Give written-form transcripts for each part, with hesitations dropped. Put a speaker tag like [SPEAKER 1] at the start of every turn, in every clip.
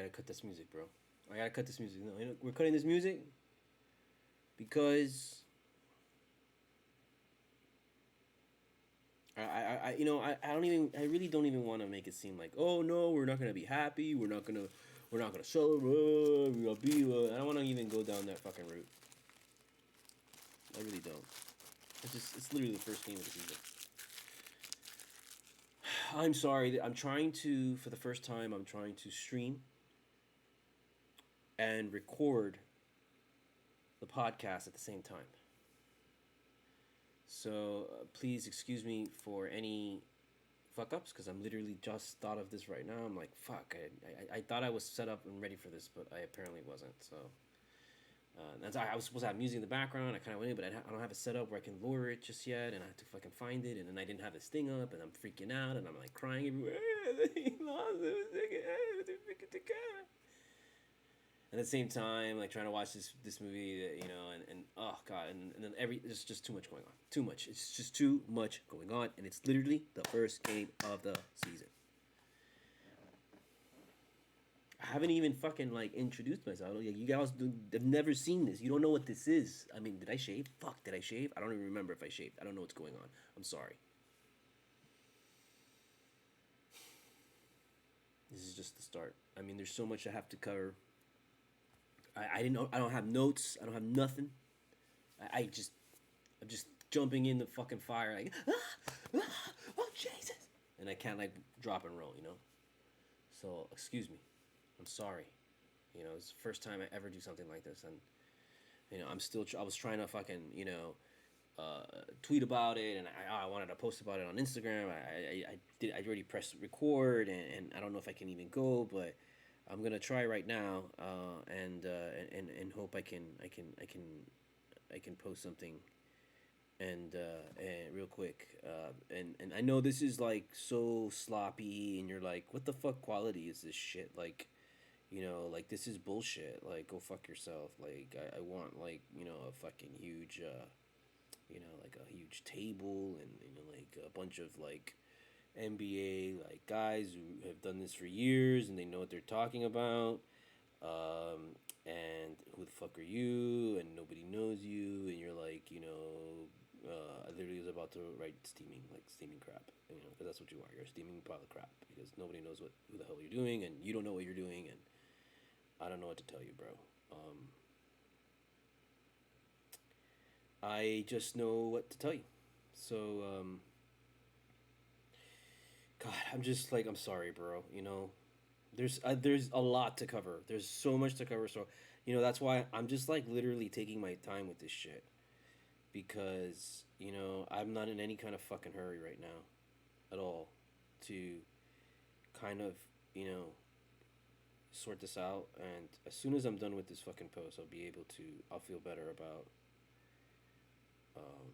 [SPEAKER 1] gotta cut this music, bro. I gotta cut this music. No, you know, we're cutting this music because I don't even, I really don't even want to make it seem like, oh no, we're not gonna be happy. We're not gonna celebrate. We're gonna be. I don't want to even go down that fucking route. I really don't. It's literally the first game of the season. I'm sorry. I'm trying to, for the first time, I'm trying to stream and record the podcast at the same time. So please excuse me for any fuck ups because I'm literally just thought of this right now. I'm like, fuck. I thought I was set up and ready for this, but I apparently wasn't. So I was supposed to have music in the background. I kind of went in, but I don't have it set up where I can lower it just yet, and I have to fucking find it. And then I didn't have this thing up, and I'm freaking out, and I'm like crying everywhere. And at the same time, like trying to watch this movie, that, you know, and oh god, and then there's just too much going on, too much. It's just too much going on, and it's literally the first game of the season. I haven't even fucking like introduced myself. Like, you guys have never seen this. You don't know what this is. I mean, did I shave? Fuck, did I shave? I don't even remember if I shaved. I don't know what's going on. I'm sorry. This is just the start. I mean, there's so much I have to cover. I didn't know. I don't have notes. I don't have nothing. I'm just jumping in the fucking fire like, oh Jesus, and I can't like drop and roll, you know. So excuse me. I'm sorry. You know, it's the first time I ever do something like this, and you know, I was trying to fucking, you know, tweet about it, and I wanted to post about it on Instagram. I already pressed record, and I don't know if I can even go, but I'm gonna try right now, and hope I can post something, and real quick, and I know this is like so sloppy, and you're like, what the fuck quality is this shit? Like, you know, like this is bullshit. Like, go fuck yourself. Like, I want like, you know, a fucking huge, you know, like a huge table, and you know, like a bunch of like NBA like guys who have done this for years and they know what they're talking about. And who the fuck are you? And nobody knows you, and you're like, you know, I literally was about to write steaming crap, you know, because that's what you are. You're a steaming pile of crap because nobody knows who the hell you're doing, and you don't know what you're doing, and I don't know what to tell you, bro. I just know what to tell you. So, God, I'm just like, I'm sorry, bro. You know, there's a lot to cover. There's so much to cover. So, you know, that's why I'm just like literally taking my time with this shit because you know I'm not in any kind of fucking hurry right now, at all, to kind of, you know, sort this out. And as soon as I'm done with this fucking post, I'll feel better about um,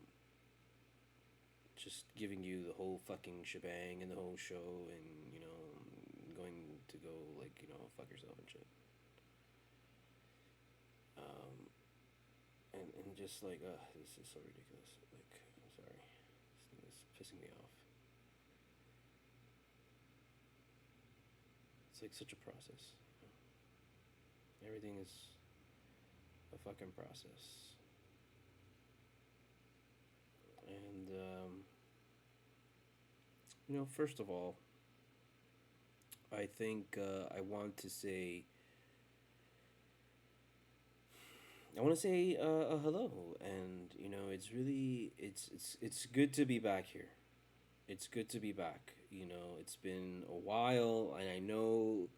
[SPEAKER 1] just giving you the whole fucking shebang and the whole show, and you know, going to go like, you know, fuck yourself and shit. Um, and just like, this is so ridiculous. Like, I'm sorry, this thing is pissing me off. It's like such a process. Everything is a fucking process. And, you know, first of all, I think I want to say, a hello, and you know, it's really it's good to be back here. It's good to be back. You know, it's been a while, and I know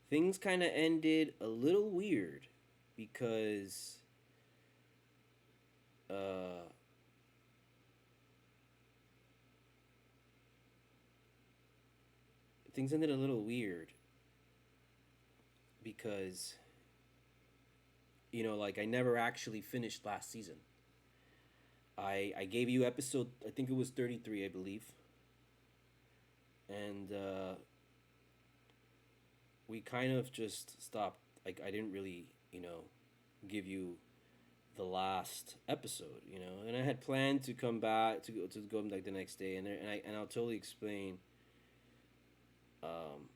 [SPEAKER 1] things kind of ended a little weird because uh things ended a little weird because you know, like I never actually finished last season. I gave you episode, I think it was 33, I believe. And we kind of just stopped. Like I didn't really, you know, give you the last episode, you know. And I had planned to come back to go like the next day, and I'll totally explain um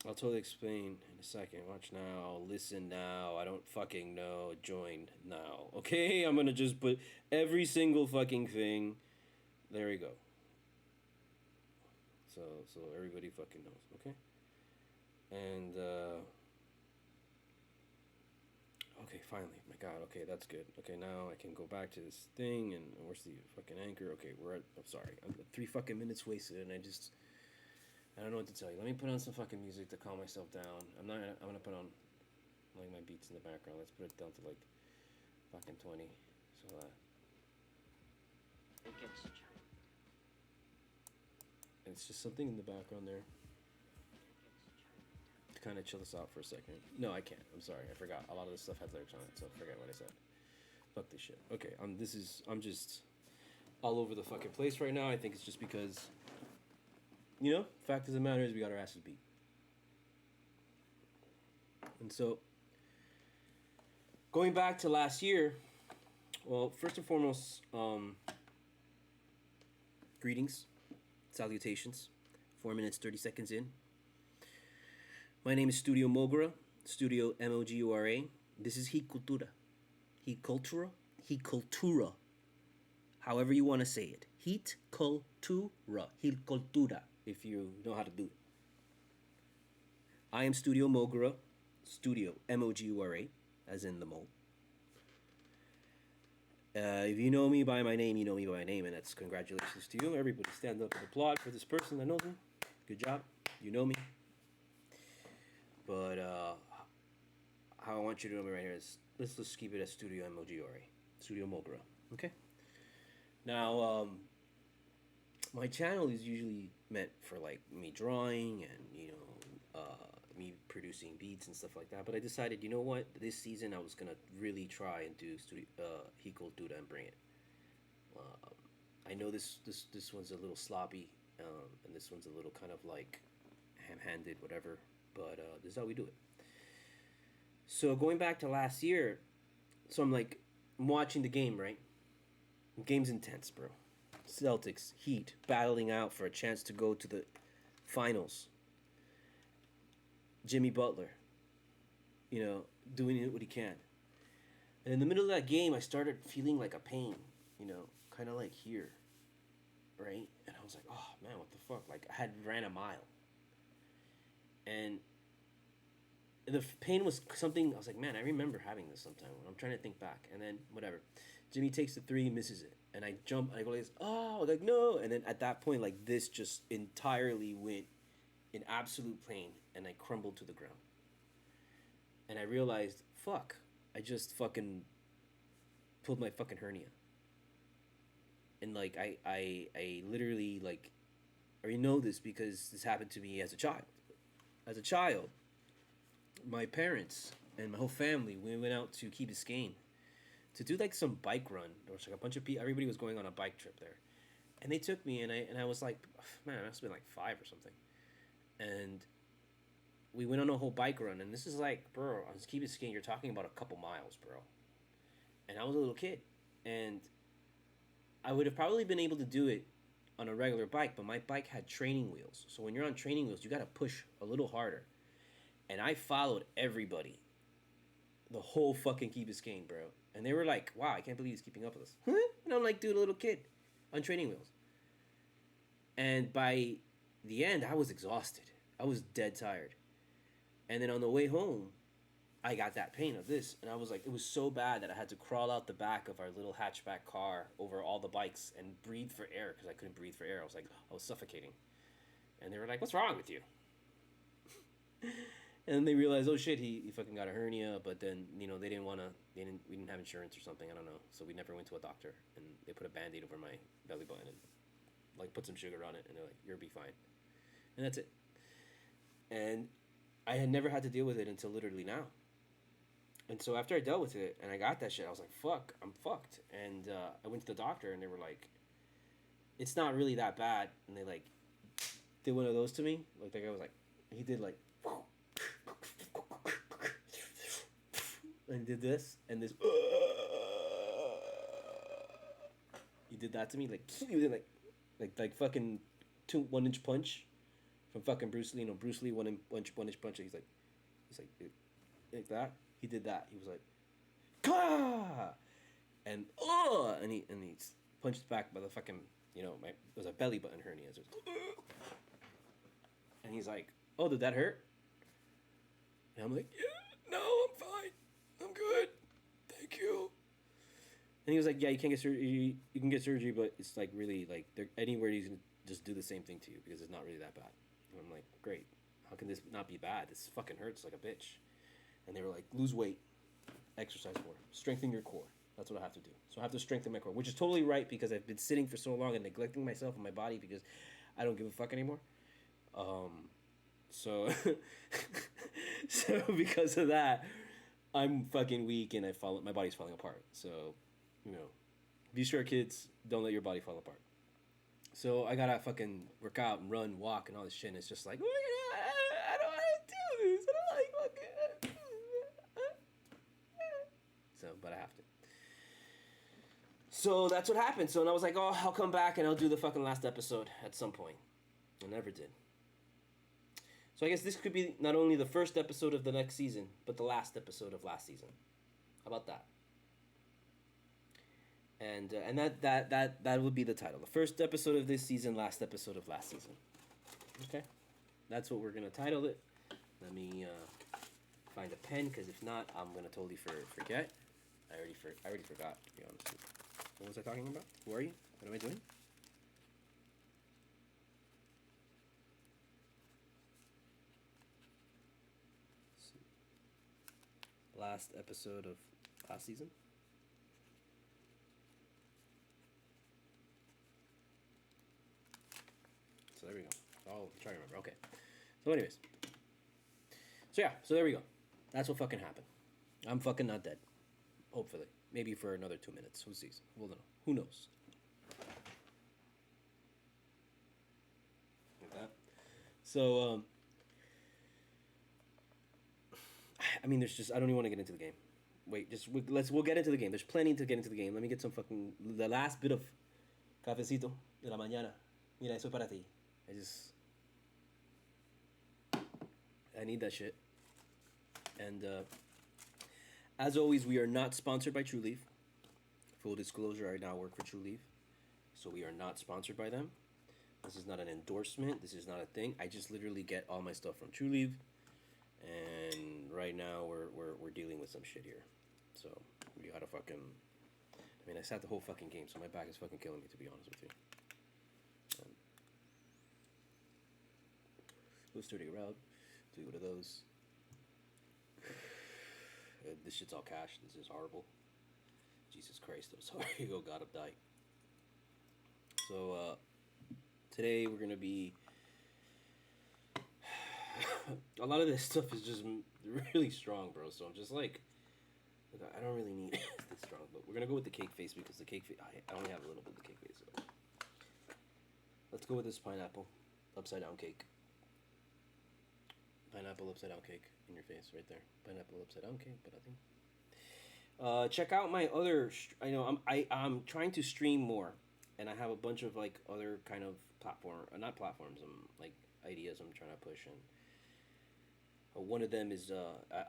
[SPEAKER 1] I'll totally explain in a second. Watch now. Listen now. I don't fucking know. Join now. Okay? I'm gonna just put every single fucking thing. There we go. So everybody fucking knows. Okay? And, okay, finally. My god, okay, that's good. Okay, now I can go back to this thing, and where's the fucking anchor? Okay, we're at, I'm sorry. I'm 3 fucking minutes wasted, and I don't know what to tell you. Let me put on some fucking music to calm myself down. I'm gonna put on, like, my beats in the background. Let's put it down to, like, fucking 20. So, it's just something in the background there to kind of chill us out for a second. No, I can't. I'm sorry. I forgot. A lot of this stuff has lyrics on it, so forget what I said. Fuck this shit. Okay, I'm just all over the fucking place right now. I think it's just because, fact of the matter is we got our asses beat. And so, going back to last year, well, first and foremost, greetings, salutations. 4 minutes, 30 seconds in. My name is Studio Mogura, Studio Mogura. This is HEAT CULTURA. HEAT CULTURA? HEAT CULTURA. However you want to say it. HEAT CULTURA. HEAT CULTURA, if you know how to do it. I am Studio Mogura, Studio Mogura, as in the mole. If you know me by my name, you know me by my name, and that's congratulations to you. Everybody stand up and applaud for this person that knows me. Good job. You know me. But how I want you to know me right here is, let's just keep it as Studio Mogura. Studio Mogura. Okay? Now, my channel is usually meant for, like, me drawing and, me producing beats and stuff like that. But I decided, you know what? This season I was going to really try and do HEAT CULTURA and bring it. I know this one's a little sloppy, and this one's a little kind of, like, ham-handed, whatever. But this is how we do it. So going back to last year, so I'm watching the game, right? The game's intense, bro. Celtics, Heat, battling out for a chance to go to the finals. Jimmy Butler, doing what he can. And in the middle of that game, I started feeling like a pain, kind of like here, right? And I was like, oh man, what the fuck? Like, I had ran a mile. And the pain was something, I was like, man, I remember having this sometime. I'm trying to think back. And then, whatever. Jimmy takes the 3, misses it. And I jump, and I go like this, oh, like, no. And then at that point, like, this just entirely went in absolute pain, and I crumbled to the ground. And I realized, fuck, I just fucking pulled my fucking hernia. And, like, I literally, like, I already know this because this happened to me as a child. As a child, my parents and my whole family, we went out to Key Biscayne to do, like, some bike run. There was, like, a bunch of people, everybody was going on a bike trip there. And they took me, and I was like, man, I must have been like 5 or something. And we went on a whole bike run, and this is like, bro, on Key Biscayne, you're talking about a couple miles, bro. And I was a little kid, and I would have probably been able to do it on a regular bike, but my bike had training wheels. So when you're on training wheels, you got to push a little harder. And I followed everybody, the whole fucking Key Biscayne, bro. And they were like, wow, I can't believe he's keeping up with us. Huh? And I'm like, dude, a little kid on training wheels. And by the end, I was exhausted. I was dead tired. And then on the way home, I got that pain of this. And I was like, it was so bad that I had to crawl out the back of our little hatchback car over all the bikes and breathe for air because I couldn't breathe for air. I was like, I was suffocating. And they were like, what's wrong with you? And then they realized, oh shit, he fucking got a hernia. But then, they didn't want to, we didn't have insurance or something. I don't know. So we never went to a doctor. And they put a Band-Aid over my belly button and, like, put some sugar on it. And they're like, you'll be fine. And that's it. And I had never had to deal with it until literally now. And so after I dealt with it and I got that shit, I was like, fuck, I'm fucked. And I went to the doctor and they were like, it's not really that bad. And they, like, did one of those to me. Like, the guy was like, he did, like, and did this and this. He did that to me, like, he did like fucking 1-inch punch. from fucking Bruce Lee. You know, Bruce Lee one inch punch. He's like that. He did that. He was like, Kah! And he punched back by the fucking, you know, there's a belly button hernia. So and he's like, oh, did that hurt? And I'm like, yeah, no, I'm fine. I'm good. Thank you. And he was like, yeah, you can't get surgery. You can get surgery, but it's like really like anywhere he's gonna just do the same thing to you because it's not really that bad. And I'm like, great. How can this not be bad? This fucking hurts like a bitch. And they were like, lose weight, exercise more, strengthen your core. That's what I have to do. So I have to strengthen my core, which is totally right because I've been sitting for so long and neglecting myself and my body because I don't give a fuck anymore. So because of that, I'm fucking weak and my body's falling apart. So, you know, be sure, kids, don't let your body fall apart. So I gotta fucking work out and run, walk, and all this shit. And it's just like, I don't want to do this. I don't like fucking. So, but I have to. So that's what happened. So and I was like, oh, I'll come back and I'll do the fucking last episode at some point. I never did. So I guess this could be not only the first episode of the next season, but the last episode of last season. How about that? And that would be the title. The first episode of this season, last episode of last season. Okay? That's what we're going to title it. Let me find a pen, because if not, I'm going to totally forget. I already forgot, to be honest with you. What was I talking about? Who are you? What am I doing? Last episode of last season. So there we go. Oh, I'm trying to remember. Okay. So anyways. So yeah, so there we go. That's what fucking happened. I'm fucking not dead. Hopefully. Maybe for another 2 minutes. Who sees? We'll know. Who knows? Like that. So, I mean, there's just, I don't even want to get into the game. Wait, we'll get into the game. There's plenty to get into the game. Let me get some fucking, the last bit of cafecito de la mañana. Mira, eso es para ti. I need that shit. And, as always, we are not sponsored by True Leaf. Full disclosure, I now work for True Leaf. So we are not sponsored by them. This is not an endorsement. This is not a thing. I just literally get all my stuff from True Leaf. And right now we're dealing with some shit here. So we gotta fucking, I mean, I sat the whole fucking game, so my back is fucking killing me, to be honest with you. Let's turn it around. Do one of those. This shit's all cash. This is horrible. Jesus Christ, I'm sorry. Oh God, I'm dying. So today we're gonna be. A lot of this stuff is just really strong, bro. So I'm just like I don't really need this strong, but we're gonna go with the cake face because the cake face. I only have a little bit of the cake face. So. Let's go with this pineapple upside down cake. Pineapple upside down cake in your face, right there. Pineapple upside down cake, but I think. Check out my other. I know I'm trying to stream more, and I have a bunch of like other kind of not platforms. Like ideas I'm trying to push and. One of them is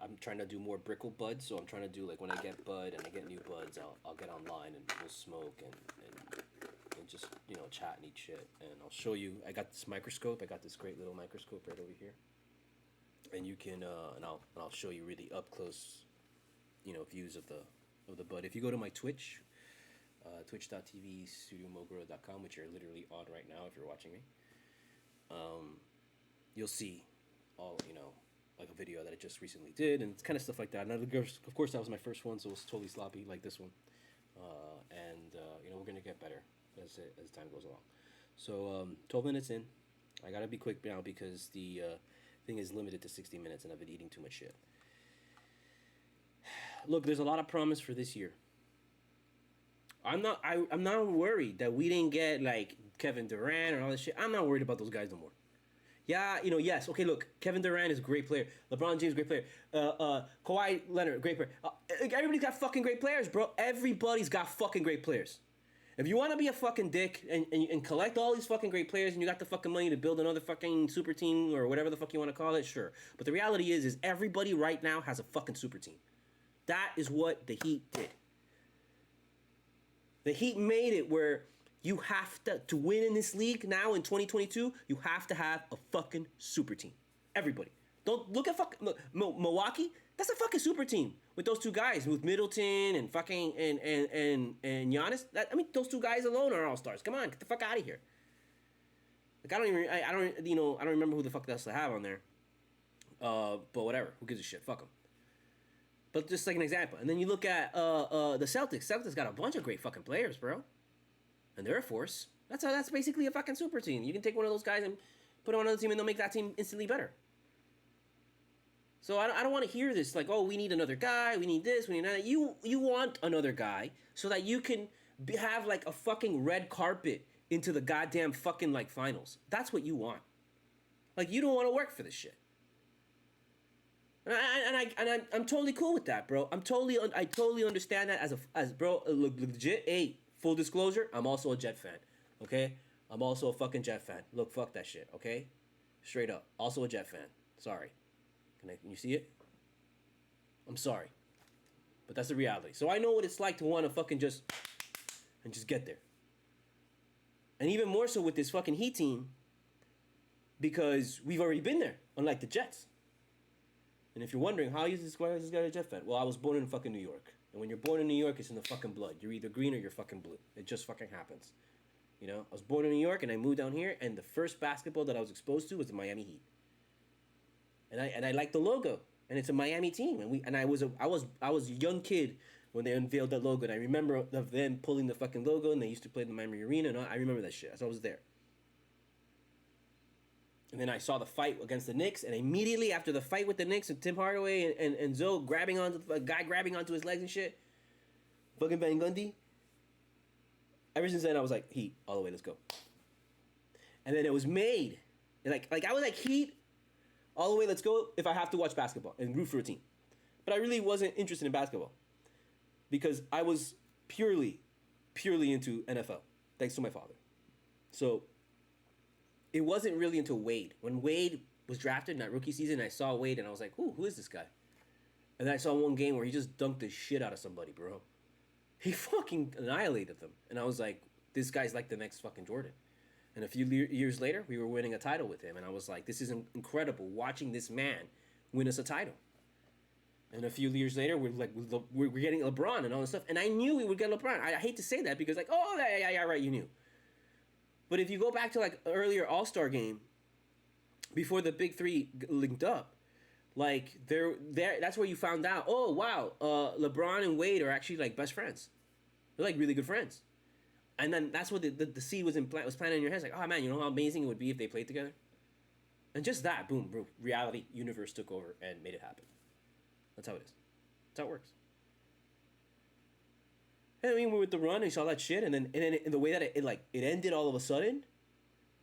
[SPEAKER 1] I'm trying to do more Brickle buds, so I'm trying to do like when I get bud and I get new buds, I'll get online and we'll smoke and just chat and eat shit. And I'll show you. I got this microscope. I got this great little microscope right over here, and you can and I'll show you really up close, views of the bud. If you go to my Twitch, twitch.tv studiomogro.com, which you're literally on right now if you're watching me, you'll see all like a video that I just recently did, and it's kind of stuff like that. And of course, that was my first one, so it was totally sloppy like this one. We're gonna get better as time goes along. So 12 minutes in, I gotta be quick now because the thing is limited to 60 minutes, and I've been eating too much shit. Look, there's a lot of promise for this year. I'm not worried that we didn't get like Kevin Durant and all this shit. I'm not worried about those guys no more. Yeah, yes. Okay, look, Kevin Durant is a great player. LeBron James, great player. Kawhi Leonard, great player. Everybody's got fucking great players, bro. Everybody's got fucking great players. If you want to be a fucking dick and collect all these fucking great players and you got the fucking money to build another fucking super team or whatever the fuck you want to call it, sure. But the reality is everybody right now has a fucking super team. That is what the Heat did. The Heat made it where you have to win in this league now in 2022, you have to have a fucking super team. Everybody. Don't look at Milwaukee. That's a fucking super team with those two guys, with Middleton and fucking and Giannis. Those two guys alone are all stars. Come on, get the fuck out of here. Like I don't remember who the fuck else they have on there. But whatever, who gives a shit? Fuck them. But just like an example, and then you look at the Celtics. Celtics got a bunch of great fucking players, bro, and they're a force. That's basically a fucking super team. You can take one of those guys and put him on another team, and they'll make that team instantly better. So I don't want to hear this like, oh, we need another guy, we need this, we need that. You want another guy so that you can have like a fucking red carpet into the goddamn fucking like finals. That's what you want. Like you don't want to work for this shit. And I'm totally cool with that, bro. I totally understand that as bro. Legit. Hey, full disclosure, I'm also a Jet fan. Okay, I'm also a fucking Jet fan. Look, fuck that shit. Okay, straight up. Also a Jet fan. Sorry. Can you see it? I'm sorry, but that's the reality. So I know what it's like to want to fucking just get there. And even more so with this fucking Heat team, because we've already been there, unlike the Jets. And if you're wondering, why is this guy a Jet fan? Well, I was born in fucking New York. And when you're born in New York, it's in the fucking blood. You're either green or you're fucking blue. It just fucking happens. You know? I was born in New York and I moved down here, and the first basketball that I was exposed to was the Miami Heat. And I like the logo. And it's a Miami team. And I was a young kid when they unveiled that logo. And I remember them pulling the fucking logo, and they used to play in the Miami Arena, and I remember that shit. So I was there. And then I saw the fight against the Knicks, and immediately after the fight with the Knicks and Tim Hardaway and Zoe grabbing onto his legs and shit, fucking Van Gundy. Ever since then, I was like, Heat, all the way, let's go. And then it was made, like I was like, Heat, all the way, let's go. If I have to watch basketball and root for a team, but I really wasn't interested in basketball because I was purely into NFL, thanks to my father. So it wasn't really until Wade. When Wade was drafted in that rookie season, I saw Wade and I was like, ooh, who is this guy? And then I saw one game where he just dunked the shit out of somebody, bro. He fucking annihilated them. And I was like, this guy's like the next fucking Jordan. And a few years later, we were winning a title with him. And I was like, this is incredible, watching this man win us a title. And a few years later, we're getting LeBron and all this stuff. And I knew we would get LeBron. I hate to say that because like, oh, yeah, right, you knew. But if you go back to like earlier All-Star game, before the big three linked up, like that's where you found out, oh wow, LeBron and Wade are actually like best friends. They're like really good friends. And then that's what the seed was planted in your head. It's like, oh man, you know how amazing it would be if they played together? And just that, boom, reality, universe took over and made it happen. That's how it is. That's how it works. And I mean, we were with the run and saw that shit, and then the way that it ended all of a sudden,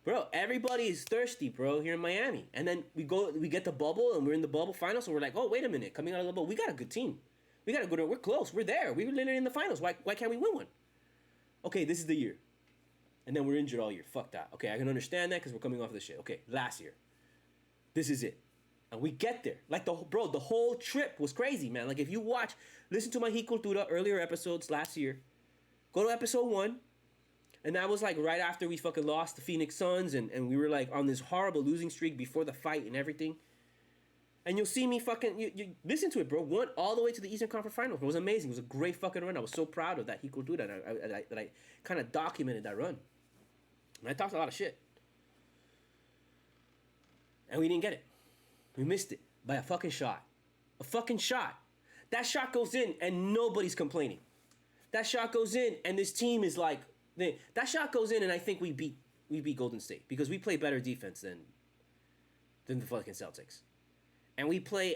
[SPEAKER 1] bro, everybody is thirsty, bro, here in Miami. And then we get the bubble, and we're in the bubble finals, and we're like, oh, wait a minute, coming out of the bubble, we got a good team. We got a good, we're close, we're there, we were literally in the finals. Why can't we win one? Okay, this is the year. And then we're injured all year. Fuck that. Okay, I can understand that because we're coming off of this shit. Okay, last year. This is it. And we get there. Like, the whole trip was crazy, man. Like, if you listen to my HEAT CULTURA earlier episodes last year, go to episode 1, and that was, like, right after we fucking lost the Phoenix Suns, and we were, like, on this horrible losing streak before the fight and everything. And you'll see me fucking, you listen to it, bro. Went all the way to the Eastern Conference Finals. It was amazing. It was a great fucking run. I was so proud of that HEAT CULTURA, that I kind of documented that run. And I talked a lot of shit. And we didn't get it. We missed it by a fucking shot. A fucking shot. That shot goes in and nobody's complaining. That shot goes in and this team is like, that shot goes in and I think we beat Golden State because we play better defense than the fucking Celtics. And we play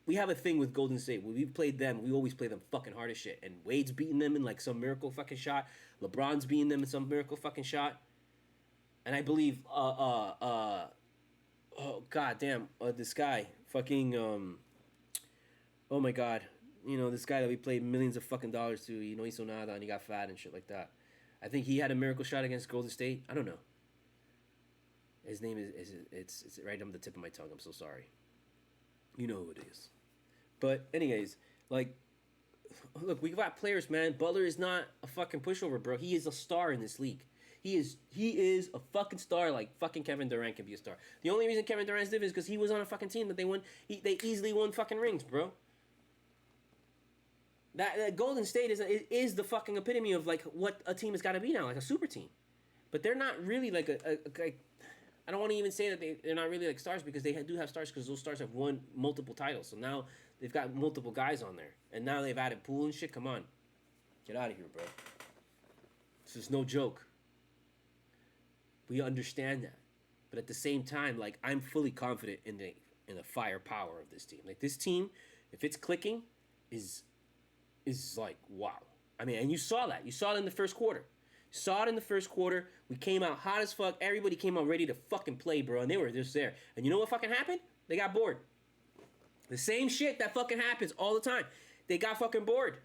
[SPEAKER 1] we have a thing with Golden State. When we've played them, we always play them fucking hard as shit. And Wade's beating them in like some miracle fucking shot. LeBron's beating them in some miracle fucking shot. And I believe oh god damn, this guy fucking oh my god, this guy that we paid millions of fucking dollars to, he's so nada, and he got fat and shit like that. I think he had a miracle shot against Golden State. I don't know. His name it's right on the tip of my tongue. I'm so sorry. You know who it is. But anyways, like, look, we got players, man. Butler is not a fucking pushover, bro. He is a star in this league. He is a fucking star, like fucking Kevin Durant can be a star. The only reason Kevin Durant's different is because he was on a fucking team that they won. They easily won fucking rings, bro. That Golden State is the fucking epitome of like what a team has got to be now, like a super team. But they're not really like I don't want to even say that they're not really like stars, because they do have stars, because those stars have won multiple titles. So now they've got multiple guys on there, and now they've added Poole and shit. Come on, get out of here, bro. This is no joke. We understand that, but at the same time, like, I'm fully confident in the firepower of this team. Like, this team, if it's clicking, is like, wow. I mean, and you saw that. You saw it in the first quarter. We came out hot as fuck. Everybody came out ready to fucking play, bro, and they were just there. And you know what fucking happened? They got bored. The same shit that fucking happens all the time. They got fucking bored.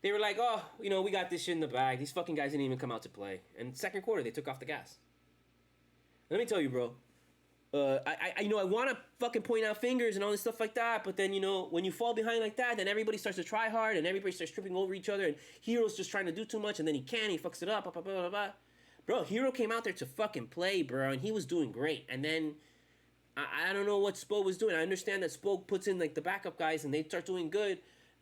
[SPEAKER 1] They were like, oh, we got this shit in the bag. These fucking guys didn't even come out to play. And second quarter, they took off the gas. Let me tell you, bro. I want to fucking point out fingers and all this stuff like that, but then, when you fall behind like that, then everybody starts to try hard, and everybody starts tripping over each other, and Hero's just trying to do too much, and then he fucks it up, blah, blah, blah, blah, blah. Bro, Hero came out there to fucking play, bro, and he was doing great. And then, I don't know what Spo was doing. I understand that Spo puts in, like, the backup guys, and they start doing good,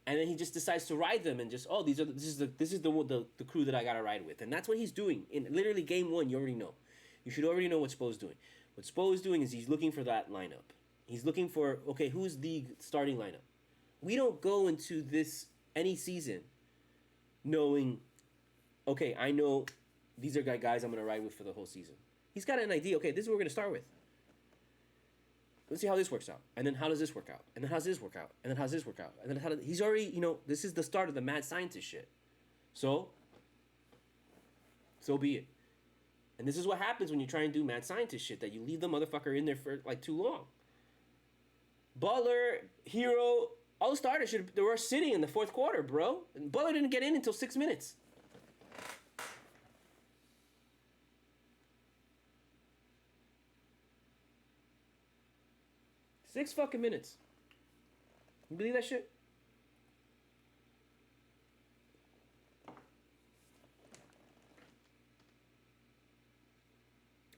[SPEAKER 1] and then he just decides to ride them, and just, this is the crew that I gotta ride with. And that's what he's doing. In literally game one, you already know. You should already know what Spo's doing. What Spo is doing is he's looking for that lineup. He's looking for, okay, who's the starting lineup? We don't go into any season knowing, okay, I know these are guys I'm going to ride with for the whole season. He's got an idea, okay, this is what we're going to start with. Let's see how this works out. And then how does this work out? And then how does this work out? And then how does this work out? And then he's already, this is the start of the mad scientist shit. So be it. And this is what happens when you try and do mad scientist shit, that you leave the motherfucker in there for, like, too long. Butler, Hero, all the starters they were sitting in the fourth quarter, bro. And Butler didn't get in until 6 minutes. Six fucking minutes. You believe that shit?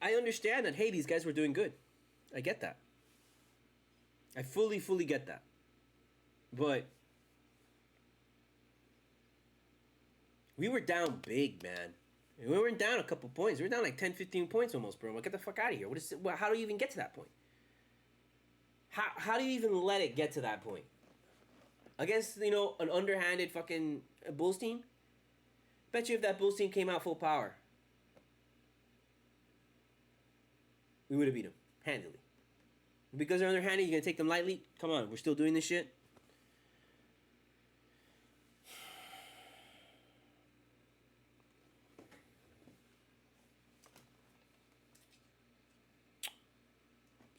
[SPEAKER 1] I understand that, hey, these guys were doing good. I get that. I fully get that. But we were down big, man. We weren't down a couple points. We were down like 10, 15 points almost, bro. Like, get the fuck out of here. How do you even get to that point? How do you even let it get to that point? Against, an underhanded fucking Bulls team? Bet you if that Bulls team came out full power, we would have beat them handily. Because they're underhanded, you're going to take them lightly? Come on, we're still doing this shit?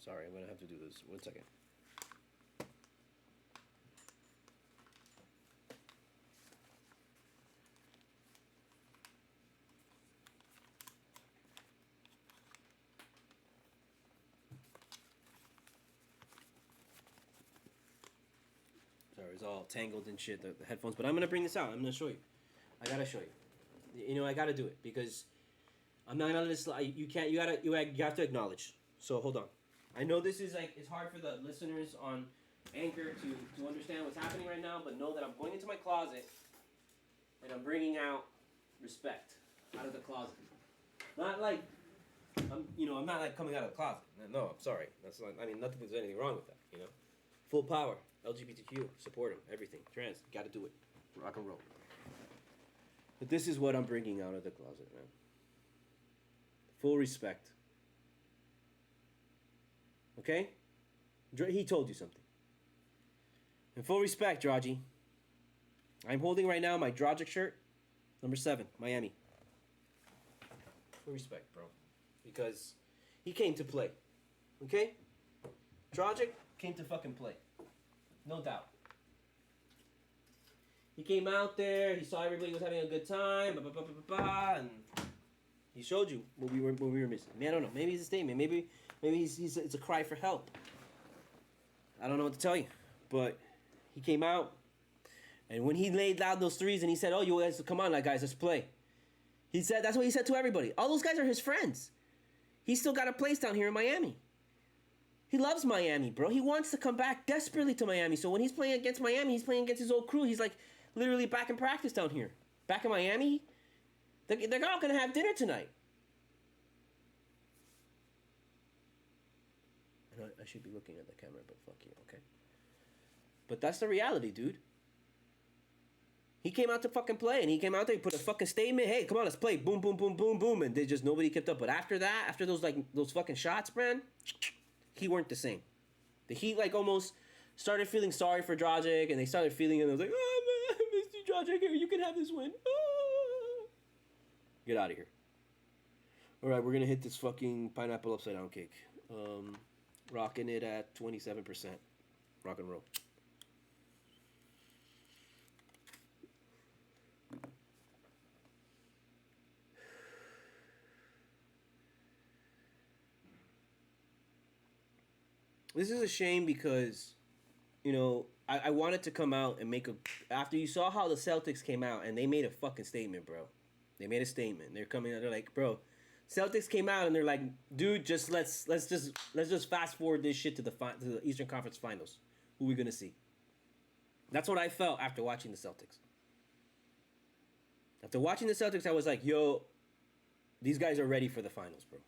[SPEAKER 1] Sorry, I'm going to have to do this. 1 second. Sorry, it's all tangled and shit, the headphones. But I'm going to bring this out. I'm going to show you. I got to show you. I got to do it because I'm not going to let this slide. You have to acknowledge. So hold on. I know this is like, it's hard for the listeners on Anchor to understand what's happening right now, but know that I'm going into my closet and I'm bringing out respect out of the closet. Not like, I'm not like coming out of the closet. No, I'm sorry. That's not, nothing's anything wrong with that, Full power. LGBTQ, support them, everything. Trans, gotta do it. Rock and roll. But this is what I'm bringing out of the closet, man. Full respect. Okay? He told you something. In full respect, Draji. I'm holding right now my Dragic shirt, number 7, Miami. Full respect, bro. Because he came to play. Okay? Dragic came to fucking play. No doubt. He came out there. He saw everybody was having a good time. And he showed you what we were missing. I mean, I don't know. Maybe it's a statement. Maybe it's a cry for help. I don't know what to tell you, but he came out, and when he laid down those threes and he said, "Oh, you guys, come on, guys, let's play." He said that's what he said to everybody. All those guys are his friends. He's still got a place down here in Miami. He loves Miami, bro. He wants to come back desperately to Miami. So when he's playing against Miami, he's playing against his old crew. He's like literally back in practice down here, back in Miami. They're all gonna have dinner tonight. I should be looking at the camera, but fuck you, okay? But that's the reality, dude. He came out to fucking play, and he came out there, he put a fucking statement. Hey, come on, let's play. Boom, boom, boom, boom, boom, and nobody kept up. But after that, after those fucking shots, man, he weren't the same. The Heat almost started feeling sorry for Dragic, and they started feeling it. And I was like, oh man, I missed you, Dragic. You can have this win. Oh. Get out of here. All right, we're gonna hit this fucking pineapple upside down cake. Rocking it at 27%. Rock and roll. This is a shame because, I wanted to come out and make after you saw how the Celtics came out and they made a fucking statement, bro. They made a statement. They're coming out, they're like, bro, Celtics came out and they're like, dude, just let's just fast forward this shit to the Eastern Conference Finals. Who we gonna see? That's what I felt after watching the Celtics. After watching the Celtics, I was like, yo, these guys are ready for the finals, bro.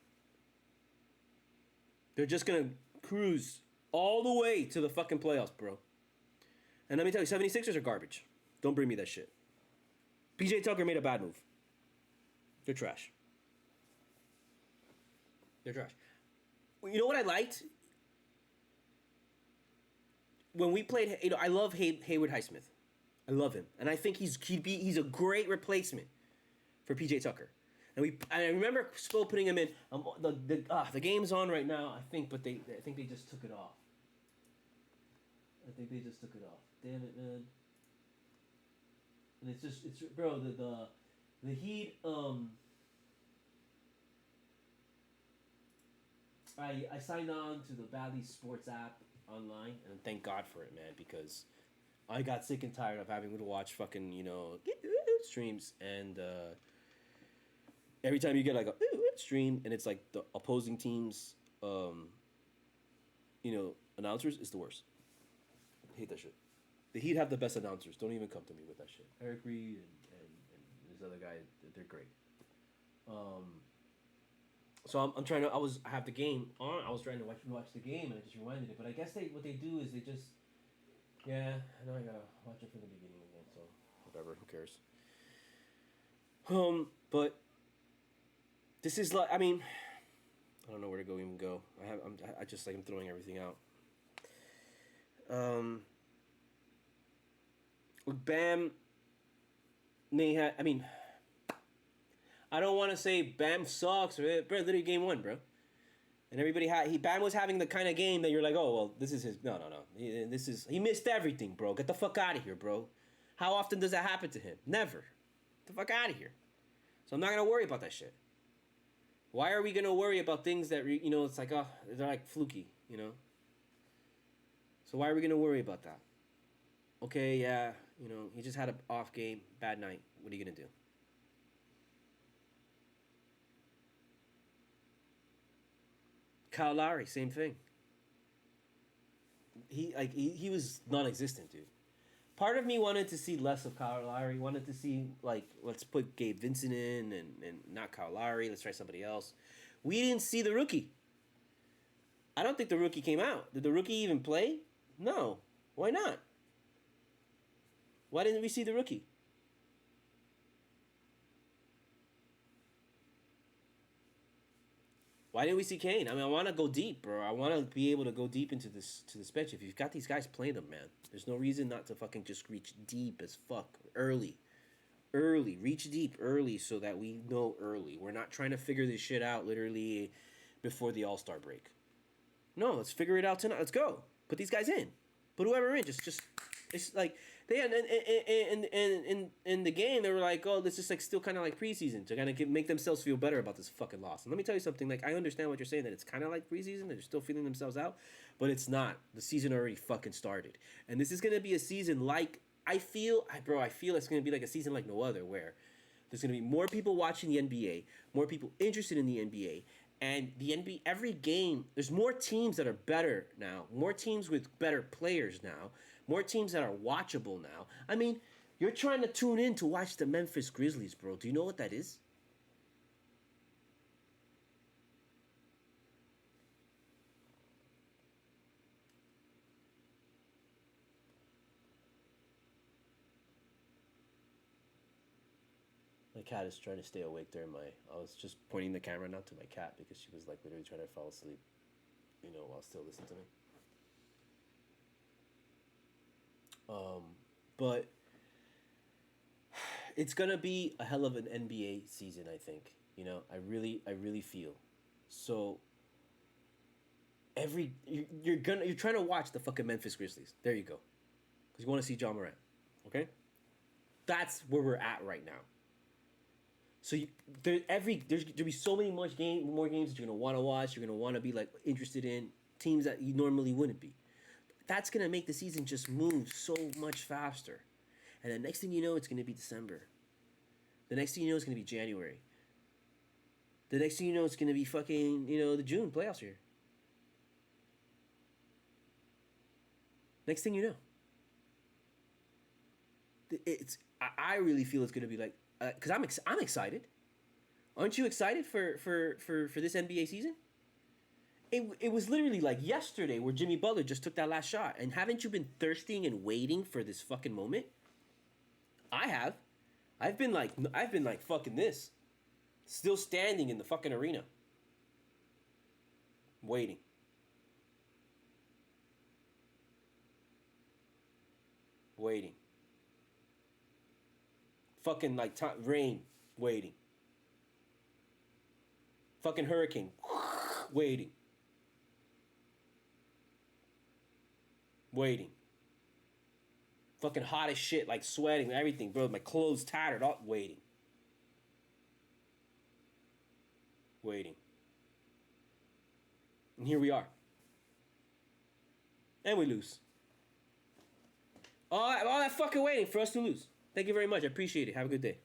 [SPEAKER 1] They're just gonna cruise all the way to the fucking playoffs, bro. And let me tell you, 76ers are garbage. Don't bring me that shit. PJ Tucker made a bad move. They're trash. They're trash. You know what I liked? When we played, I love Hayward Highsmith. I love him, and I think he's a great replacement for PJ Tucker. And I remember Spo putting him in. The game's on right now, I think, but I think they just took it off. Damn it, man. And it's bro, the Heat. I signed on to the Bally Sports app online, and thank God for it, man, because I got sick and tired of having to watch fucking, streams, and every time you get a stream, and it's like the opposing teams, announcers, is the worst. I hate that shit. The Heat have the best announcers. Don't even come to me with that shit. Eric Reed and this other guy, they're great. So I'm trying to. I have the game on. I was trying to watch the game, and I just rewinded it. But I guess what they do is they just. Yeah, I know I gotta watch it from the beginning again. So whatever, who cares? But this is I don't know where to go. I'm throwing everything out. Bam may have. I don't want to say Bam sucks, bro. Literally game 1, bro. And everybody Bam was having the kind of game that you're like, oh well, this is his. No. He missed everything, bro. Get the fuck out of here, bro. How often does that happen to him? Never. Get the fuck out of here. So I'm not gonna worry about that shit. Why are we gonna worry about things that it's like, oh, they're like fluky, So why are we gonna worry about that? Okay, yeah, he just had an off game, bad night. What are you gonna do? Kyle Lowry, same thing. He was non-existent, dude. Part of me wanted to see less of Kyle Lowry. Wanted to see let's put Gabe Vincent in and not Kyle Lowry. Let's try somebody else. We didn't see the rookie. I don't think the rookie came out. Did the rookie even play? No. Why not? Why didn't we see the rookie? Why didn't we see Kane? I want to go deep, bro. I want to be able to go deep into this bench. If you've got these guys, play them, man. There's no reason not to fucking just reach deep as fuck early. Reach deep early so that we know early. We're not trying to figure this shit out literally before the All-Star break. No, let's figure it out tonight. Let's go. Put these guys in. Put whoever in. Just it's like They had in the game they were like, oh, this is like still kind of like preseason to kind of make themselves feel better about this fucking loss. And let me tell you something. Like I understand what you're saying that it's kind of like preseason. They're still feeling themselves out, but it's not. The season already fucking started, and this is gonna be a season like I feel it's gonna be like a season like no other where there's gonna be more people watching the NBA, more people interested in the NBA. And the NBA, every game, there's more teams that are better now, more teams with better players now, more teams that are watchable now. I mean, you're trying to tune in to watch the Memphis Grizzlies, bro. Do you know what that is? My cat is trying to stay awake during my. I was just pointing the camera now to my cat because she was like literally trying to fall asleep, while still listening to me. But it's gonna be a hell of an NBA season, I think. I really feel. So you're trying to watch the fucking Memphis Grizzlies. There you go, because you want to see John Morant. Okay, that's where we're at right now. So there'll be so many more games that you're gonna want to watch. You're gonna want to be like interested in teams that you normally wouldn't be. That's gonna make the season just move so much faster. And the next thing you know, it's gonna be December. The next thing you know, it's gonna be January. The next thing you know, it's gonna be fucking the June playoffs here. Next thing you know, I really feel it's gonna be like because I'm excited. Aren't you excited for this NBA season? It was literally like yesterday where Jimmy Butler just took that last shot. And haven't you been thirsting and waiting for this fucking moment? I have. I've been like fucking this. Still standing in the fucking arena. Waiting. Waiting. Fucking like rain. Waiting. Fucking hurricane. Waiting. Waiting. Fucking hot as shit, like sweating, everything, bro. My clothes tattered, all waiting. Waiting. And here we are. And we lose. All that fucking waiting for us to lose. Thank you very much. I appreciate it. Have a good day.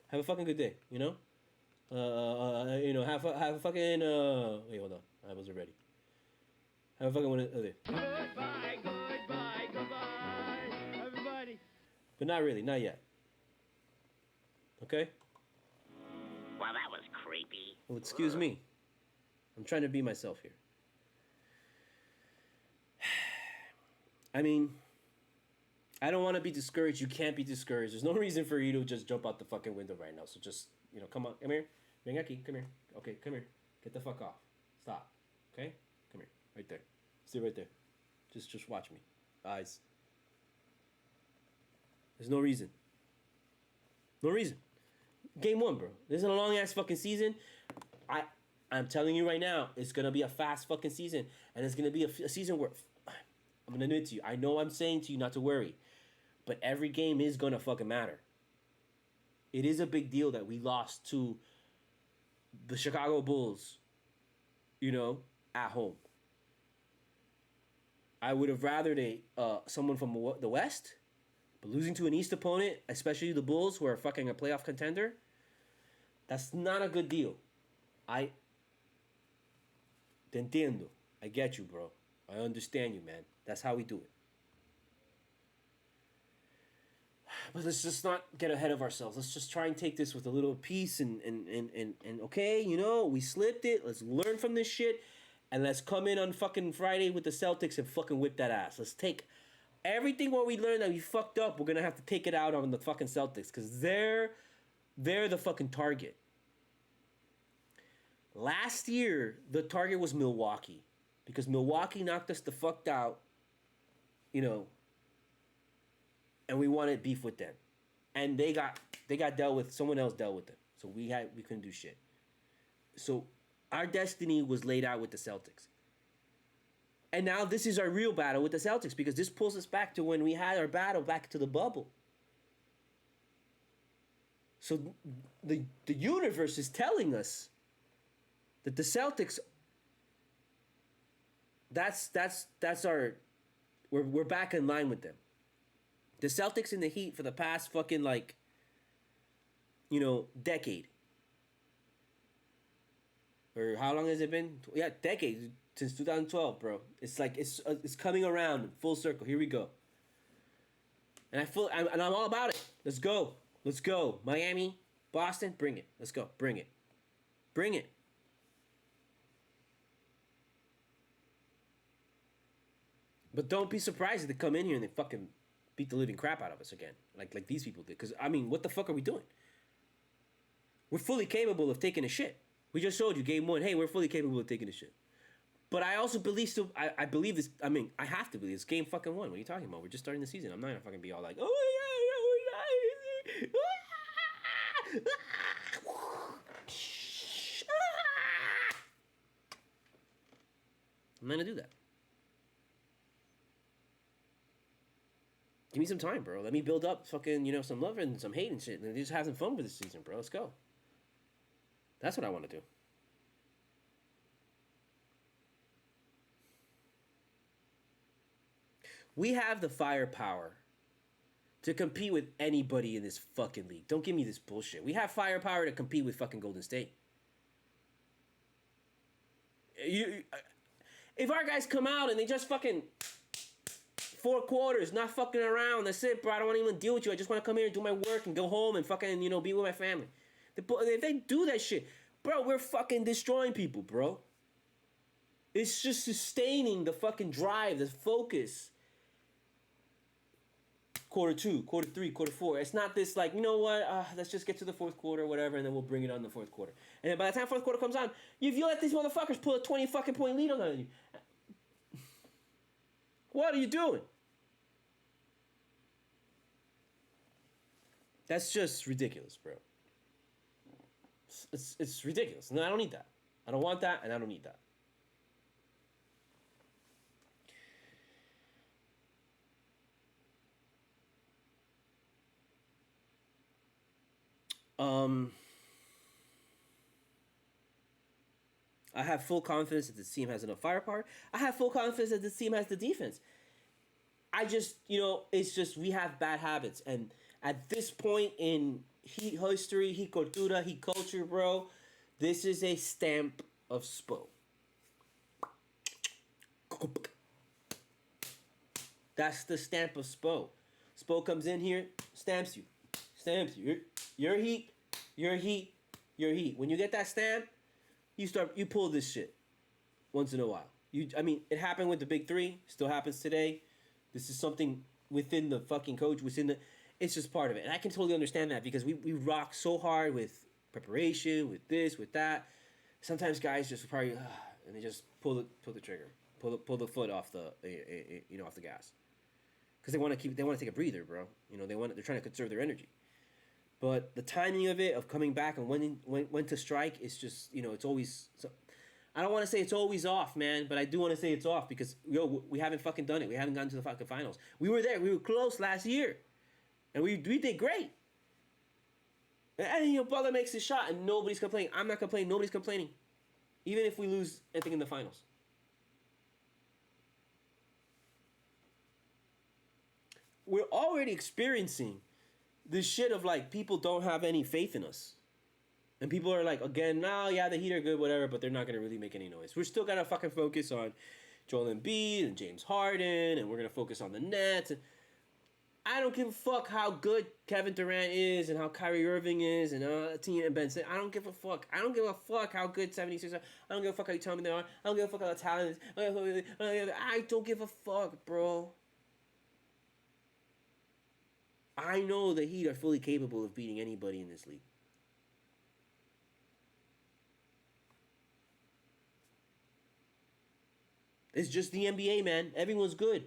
[SPEAKER 1] Have a fucking good day, have a fucking wait, hold on. I wasn't ready. Have a fucking one.
[SPEAKER 2] Goodbye, everybody.
[SPEAKER 1] But not really, not yet. Okay?
[SPEAKER 2] Well, that was creepy.
[SPEAKER 1] Well, excuse me. I'm trying to be myself here. I mean, I don't want to be discouraged. You can't be discouraged. There's no reason for you to just jump out the fucking window right now. So just, come on. Come here. Ven aquí. Come here. Okay, come here. Get the fuck off. Stop. Okay? Come here. Right there. Stay right there. Just watch me. Eyes. There's no reason. No reason. Game 1, bro. This is a long-ass fucking season. I'm telling you right now, it's going to be a fast fucking season. And it's going to be a season where... I'm going to admit to you. I know I'm saying to you not to worry. But every game is going to fucking matter. It is a big deal that we lost to the Chicago Bulls, at home. I would have rather someone from the West, but losing to an East opponent, especially the Bulls, who are fucking a playoff contender, that's not a good deal. Te entiendo. I get you, bro. I understand you, man. That's how we do it. But let's just not get ahead of ourselves. Let's just try and take this with a little peace and okay, we slipped it. Let's learn from this shit. And let's come in on fucking Friday with the Celtics and fucking whip that ass. Let's take everything what we learned that we fucked up. We're going to have to take it out on the fucking Celtics. Because they're the fucking target. Last year, the target was Milwaukee. Because Milwaukee knocked us the fuck out. And we wanted beef with them. And they got dealt with. Someone else dealt with them. So we couldn't do shit. So our destiny was laid out with the Celtics. And now this is our real battle with the Celtics because this pulls us back to when we had our battle back to the bubble. So the universe is telling us that the Celtics, that's our, we're back in line with them. The Celtics and the Heat for the past fucking like, decade. Or how long has it been? Yeah, decade, since 2012, bro. It's like it's coming around full circle. Here we go. And I'm all about it. Let's go. Let's go. Miami, Boston, bring it. Let's go. Bring it. Bring it. But don't be surprised if they come in here and they fucking beat the living crap out of us again. Like these people did. Because, I mean, what the fuck are we doing? We're fully capable of taking a shit. We just showed you game one. Hey, we're fully capable of taking a shit. But I also believe still. I believe this. I mean, I have to believe this. Game fucking one. What are you talking about? We're just starting the season. I'm not gonna fucking be all like, oh yeah. I'm not gonna do that. Give me some time, bro. Let me build up fucking, some love and some hate and shit. And just have some fun with this season, bro. Let's go. That's what I want to do. We have the firepower to compete with anybody in this fucking league. Don't give me this bullshit. We have firepower to compete with fucking Golden State. If our guys come out and they just fucking 4 quarters, not fucking around, that's it, bro. I don't want to even deal with you. I just want to come here and do my work and go home and fucking, be with my family. If they do that shit, bro, we're fucking destroying people, bro. It's just sustaining the fucking drive, the focus. Quarter 2, quarter 3, quarter 4. It's not this like, let's just get to the fourth quarter or whatever, and then we'll bring it on the fourth quarter. And then by the time fourth quarter comes on, you let these motherfuckers pull a 20 fucking point lead on you. What are you doing? That's just ridiculous, bro. It's ridiculous. No, I don't need that. I don't want that, and I don't need that. I have full confidence that this team has enough firepower. I have full confidence that this team has the defense. I just, it's just we have bad habits. And at this point in Heat history, Heat Cultura, Heat culture, bro, this is a stamp of Spo. That's the stamp of Spo. Spo comes in here, stamps you. Stamps you. You're Heat. You're Heat. You're Heat. When you get that stamp, you pull this shit once in a while. It happened with the big three. Still happens today. This is something within the fucking coach. It's just part of it. And I can totally understand that because we rock so hard with preparation, with this, with that. Sometimes guys just probably and they just pull the trigger, pull the foot off the off the gas, because they want to take a breather, bro. They're trying to conserve their energy. But the timing of it, of coming back and when to strike, is just, it's always... So, I don't want to say it's always off, man, but I do want to say it's off because, we haven't fucking done it. We haven't gotten to the fucking finals. We were there. We were close last year. And we did great. And, Butler makes his shot and nobody's complaining. I'm not complaining. Nobody's complaining. Even if we lose anything in the finals. We're already experiencing this shit of like people don't have any faith in us, and people are like, again, no, yeah, the Heat are good, whatever, but they're not gonna really make any noise. We're still gonna fucking focus on Joel Embiid and James Harden, and we're gonna focus on the Nets. And I don't give a fuck how good Kevin Durant is and how Kyrie Irving is and team and Ben Simmons. I don't give a fuck. I don't give a fuck how good 76ers are. I don't give a fuck how you tell me they are. I don't give a fuck how the talent is. I don't give a fuck, bro. I know the Heat are fully capable of beating anybody in this league. It's just the NBA, man. Everyone's good.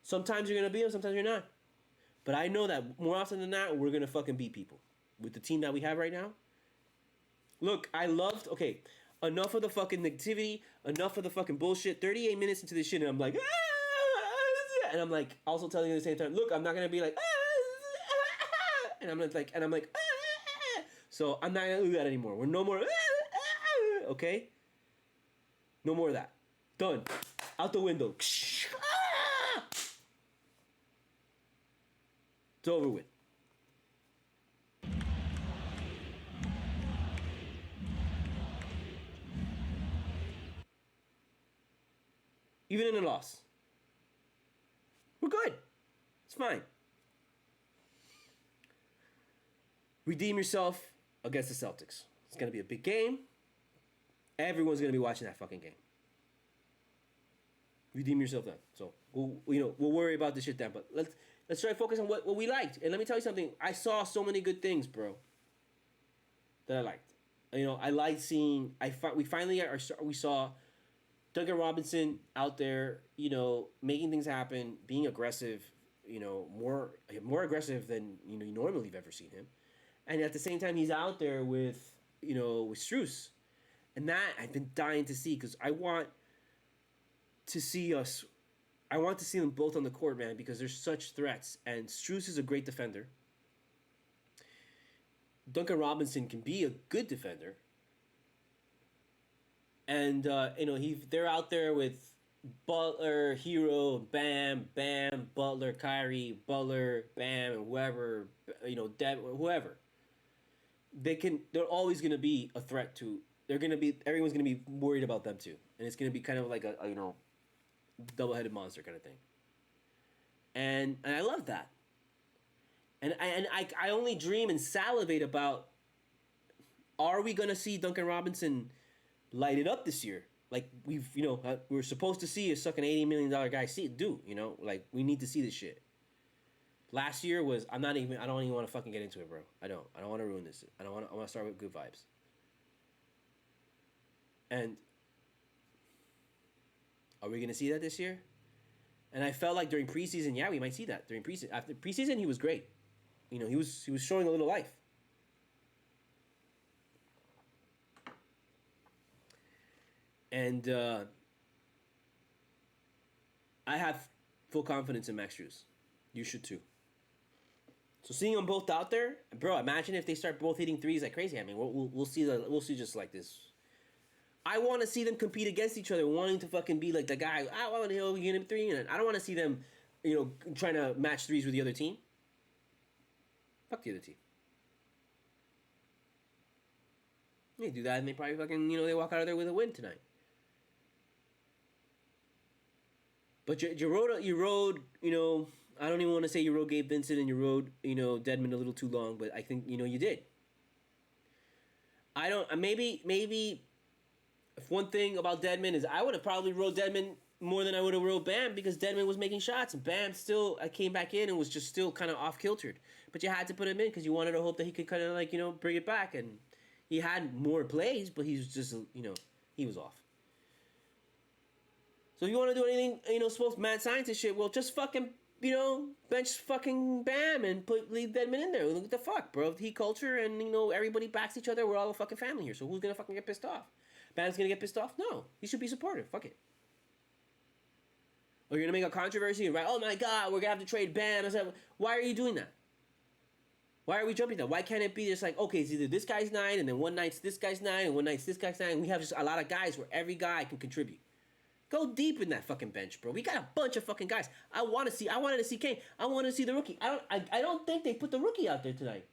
[SPEAKER 1] Sometimes you're going to beat them, sometimes you're not. But I know that more often than not, we're going to fucking beat people. With the team that we have right now. Look, I enough of the fucking negativity, enough of the fucking bullshit. 38 minutes into this shit, and I'm like, and I'm like, also telling you at the same time, look, I'm not gonna be like, and I'm like, so I'm not gonna do that anymore. We're no more, okay? No more of that. Done. Out the window. It's over with. Even in a loss. We're good. It's fine. Redeem yourself against the Celtics. It's going to be a big game. Everyone's going to be watching that fucking game. Redeem yourself then. So, we'll worry about this shit then. But let's try to focus on what we liked. And let me tell you something. I saw so many good things, bro, that I liked. I liked seeing... We finally we saw Duncan Robinson out there, making things happen, being aggressive, more aggressive than you normally have ever seen him, and at the same time he's out there with Strus, and that I've been dying to see because I want to see them both on the court, man, because they're such threats, and Strus is a great defender. Duncan Robinson can be a good defender. And, they're out there with Butler, Hero, Bam, Butler, Kyrie, Butler, Bam, and whoever, whoever. They're always going to be a threat to, everyone's going to be worried about them too. And it's going to be kind of like a double-headed monster kind of thing. And I love that. And I only dream and salivate about, are we going to see Duncan Robinson light it up this year, like we're supposed to see a sucking $80 million guy like we need to see this shit. Last year was I don't even want to fucking get into it, bro. I don't want to ruin this. I want to start with good vibes. And are we gonna see that this year? And I felt like during preseason, we might see that during preseason. After preseason, he was great. He was showing a little life. And I have full confidence in Max Strus. You should too. So seeing them both out there, bro, imagine if they start both hitting threes like crazy. I mean, we'll see just like this. I want to see them compete against each other, wanting to fucking be like the guy. I want to get him three, and I don't want to see them, trying to match threes with the other team. Fuck the other team. They do that, and they probably fucking they walk out of there with a win tonight. But you rode, I don't even want to say you rode Gabe Vincent and you rode, Dedmon a little too long, but I think, you did. I don't, maybe, if one thing about Dedmon is I would have probably rode Dedmon more than I would have rode Bam because Dedmon was making shots and Bam still came back in and was just still kind of off-kiltered. But you had to put him in because you wanted to hope that he could kind of, bring it back. And he had more plays, but he was just, he was off. So if you want to do anything, supposed mad scientist shit, well, just fucking, bench fucking Bam and leave Dedmon in there. What the fuck, bro? Heat culture and, everybody backs each other. We're all a fucking family here. So who's going to fucking get pissed off? Bam's going to get pissed off? No. He should be supportive. Fuck it. Or you're going to make a controversy and write, oh my God, we're going to have to trade Bam. Why are you doing that? Why are we jumping that? Why can't it be just like, okay, it's either this guy's night and then one night's this guy's night and one night's this guy's night and we have just a lot of guys where every guy can contribute. Go deep in that fucking bench, bro. We got a bunch of fucking guys. I wanted to see Kane. I want to see the rookie. I don't think they put the rookie out there tonight.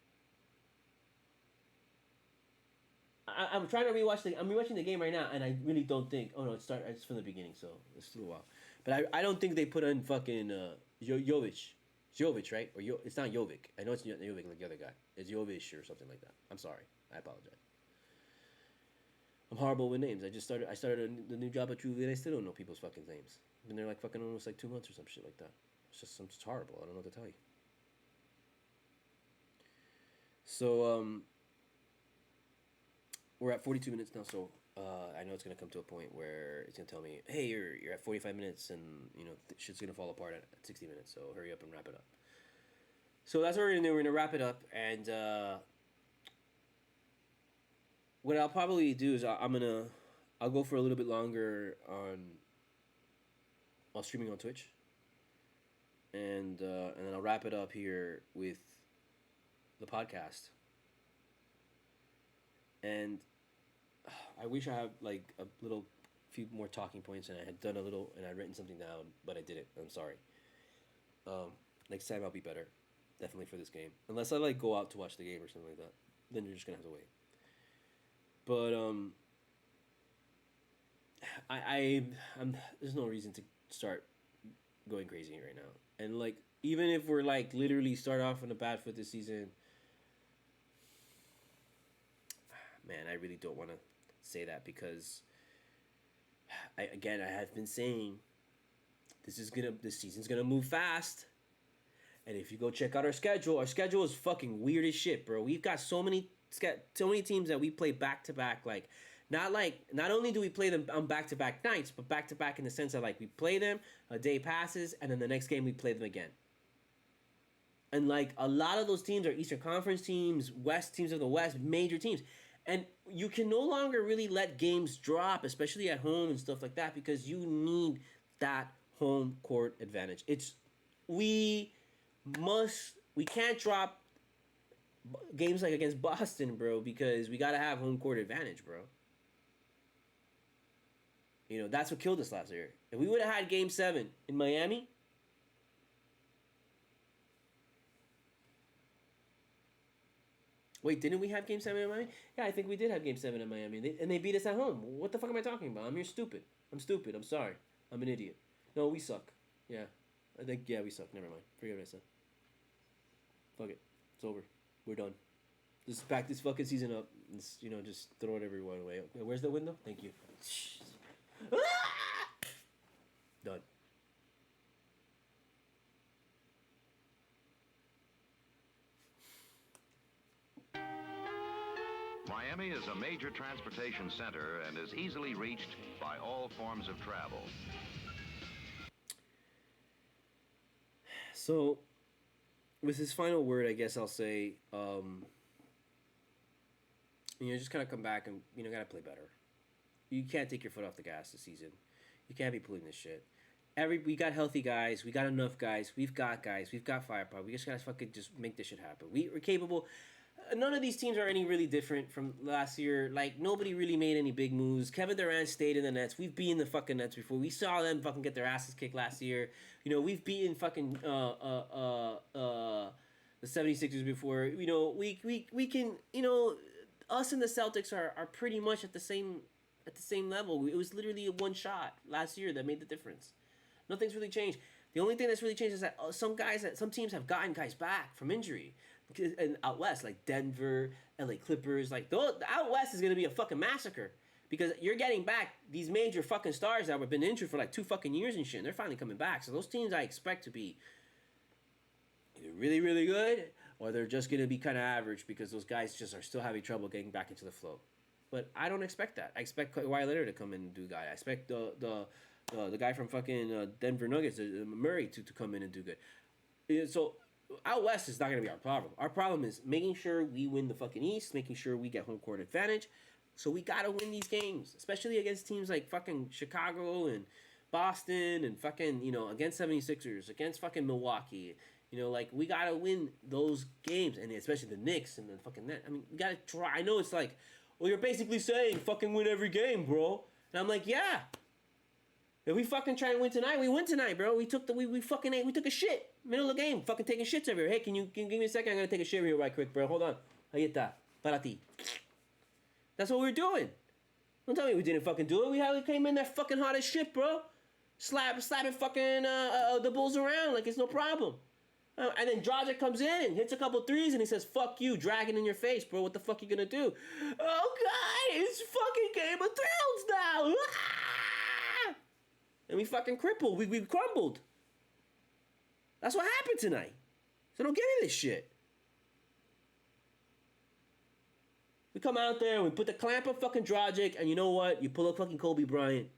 [SPEAKER 1] I'm trying to rewatch I'm rewatching the game right now, and I really don't think. Oh no, it's from the beginning, so it's still a while. But I don't think they put in fucking Jovic, right? Or it's not Jovic. I know it's not Jovic like the other guy. It's Jovic or something like that. I'm sorry. I apologize. I'm horrible with names. I started the new job at Julie and I still don't know people's fucking names. I've been there like fucking almost like 2 months or some shit like that. I'm just horrible. I don't know what to tell you. So, we're at 42 minutes now, so I know it's going to come to a point where it's going to tell me, hey, you're at 45 minutes and, shit's going to fall apart at 60 minutes, so hurry up and wrap it up. So that's what we're going to do. We're going to wrap it up, and what I'll probably do is I'll go for a little bit longer on while streaming on Twitch, and then I'll wrap it up here with the podcast. And I wish I had like a little few more talking points, and I had done a little, and I'd written something down, but I didn't. I'm sorry. Next time I'll be better, definitely for this game. Unless I like go out to watch the game or something like that, then you're just gonna have to wait. But I'm there's no reason to start going crazy right now. And like even if we're like literally start off on a bad foot this season, man, I really don't want to say that because I have been saying this season's gonna move fast. And if you go check out our schedule is fucking weird as shit, bro. We've got so many teams that we play back to back. Not only do we play them on back to back nights, but back to back in the sense that like we play them, a day passes, and then the next game we play them again. And like a lot of those teams are Eastern Conference teams, West teams of the West, major teams. And you can no longer really let games drop, especially at home and stuff like that, because you need that home court advantage. We can't drop games like against Boston, bro, because we got to have home court advantage, bro. You know, that's what killed us last year. If we would have had Game 7 in Miami, wait, didn't we have Game 7 in Miami? Yeah, I think we did have Game 7 in Miami. And they beat us at home. What the fuck am I talking about? I'm stupid. I'm sorry. I'm an idiot. No, we suck. Yeah. I think, yeah, we suck. Never mind. Forget what I said. Fuck it. It's over. We're done. Just back this fucking season up. Just throw it everyone away. Okay, where's the window? Thank you. Done.
[SPEAKER 3] Miami is a major transportation center and is easily reached by all forms of travel.
[SPEAKER 1] So, with his final word, I guess I'll say, just kind of come back and, gotta play better. You can't take your foot off the gas this season. You can't be pulling this shit. We got healthy guys. We got enough guys. We've got guys. We've got firepower. We just gotta fucking just make this shit happen. We're capable. None of these teams are any really different from last year. Like, nobody really made any big moves. Kevin Durant stayed in the Nets. We've beaten the fucking Nets before. We saw them fucking get their asses kicked last year. We've beaten fucking the 76ers before. We can, us and the Celtics are pretty much at the same level. It was literally a one shot last year that made the difference. Nothing's really changed. The only thing that's really changed is that some teams have gotten guys back from injury. And out west, like Denver, LA Clippers, like out west is gonna be a fucking massacre because you're getting back these major fucking stars that have been injured for like 2 fucking years and shit. And they're finally coming back. So those teams I expect to be either really, really good or they're just gonna be kind of average because those guys just are still having trouble getting back into the flow. But I don't expect that. I expect Kawhi Leonard to come in and do good. I expect the guy from fucking Denver Nuggets, Murray, to come in and do good. So out west is not going to be our problem. Our problem is making sure we win the fucking East, making sure we get home court advantage. So we got to win these games, especially against teams like fucking Chicago and Boston and fucking, against 76ers, against fucking Milwaukee. We got to win those games, and especially the Knicks and the fucking net. I mean, we got to try. I know it's like, well, you're basically saying fucking win every game, bro. And I'm like, yeah. If we fucking try and win tonight, we win tonight, bro. We took a shit. Middle of the game. Fucking taking shits over here. Hey, can you give me a second? I'm gonna take a shit here right quick, bro. Hold on. Ahí está. Para ti. That's what we were doing. Don't tell me we didn't fucking do it. We came in there fucking hot as shit, bro. Slapping fucking the Bulls around like it's no problem. And then Dragic comes in and hits a couple threes and he says, fuck you, dragging in your face, bro. What the fuck you gonna do? Oh, God, it's fucking Game of Thrones now. And we fucking crippled. We crumbled. That's what happened tonight. So don't give me this shit. We come out there and we put the clamp on fucking Dragic, and you know what? You pull up fucking Kobe Bryant.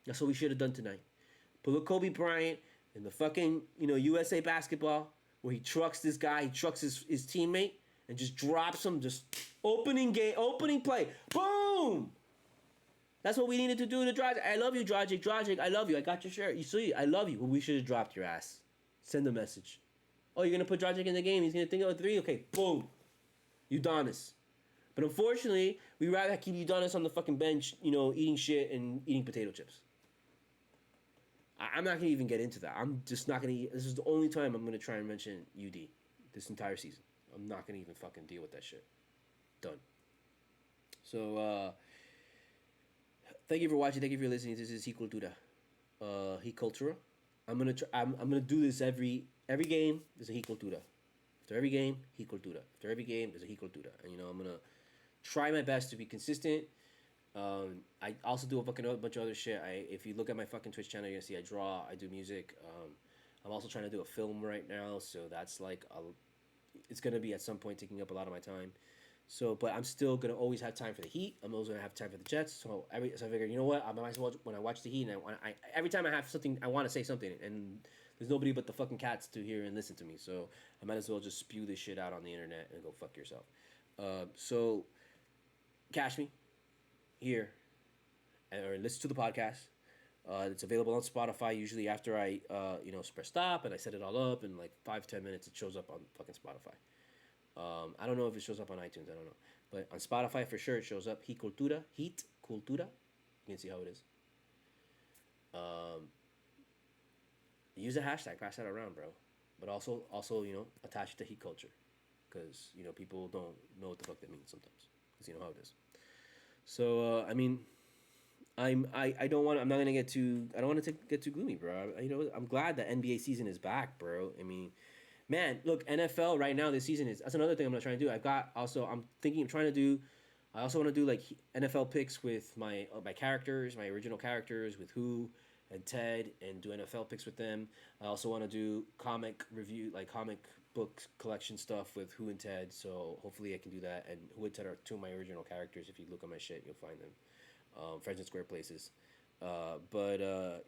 [SPEAKER 1] That's what we should have done tonight. Pull up Kobe Bryant in the fucking, USA basketball, where he trucks this guy, he trucks his teammate, and just drop some just opening play. Boom! That's what we needed to do to Dragic. I love you, Dragic. Dragic, I love you. I got your shirt. You see, I love you. Well, we should have dropped your ass. Send a message. Oh, you're going to put Dragic in the game. He's going to think of a 3? Okay, boom. Udonis. But unfortunately, we'd rather keep Udonis on the fucking bench, you know, eating shit and eating potato chips. I'm not going to even get into that. I'm just not going to... This is the only time I'm going to try and mention UD this entire season. I'm not going to even fucking deal with that shit. Done. So, thank you for watching. Thank you for listening. This is HEAT CULTURA. HEAT CULTURA. I'm gonna do this every game. There's a HEAT CULTURA. After every game, HEAT CULTURA. After every game, there's a HEAT CULTURA. And you know, I'm gonna try my best to be consistent. I also do a bunch of other shit. If you look at my fucking Twitch channel, you're gonna see I draw, I do music. I'm also trying to do a film right now, so that's like it's gonna be at some point taking up a lot of my time. So, but I'm still gonna always have time for the Heat. I'm always gonna have time for the Jets. So I figured, you know what? I might as well, when I watch the Heat, and every time I have something, I want to say something, and there's nobody but the fucking cats to hear and listen to me. So I might as well just spew this shit out on the internet and go fuck yourself. So catch me here, or listen to the podcast. It's available on Spotify. Usually after I press stop and I set it all up in like 5-10 minutes, it shows up on fucking Spotify. I don't know if it shows up on iTunes. I don't know. But on Spotify, for sure, it shows up. HEAT CULTURA. HEAT CULTURA. You can see how it is. Use a hashtag. Pass that around, bro. But also, you know, attach it to Heat Culture. Because, you know, people don't know what the fuck that means sometimes. Because you know how it is. So, I mean, I'm not going to get too... I don't want to get too gloomy, bro. I'm glad the NBA season is back, bro. I mean... Man, look, NFL right now this season that's another thing I'm gonna try to do. I also want to do like NFL picks with my characters, my original characters with Who and Ted, and do NFL picks with them. I also want to do comic review, like comic book collection stuff with Who and Ted. So hopefully I can do that. And Who and Ted are two of my original characters. If you look at my shit, you'll find them. Friends in Square Places.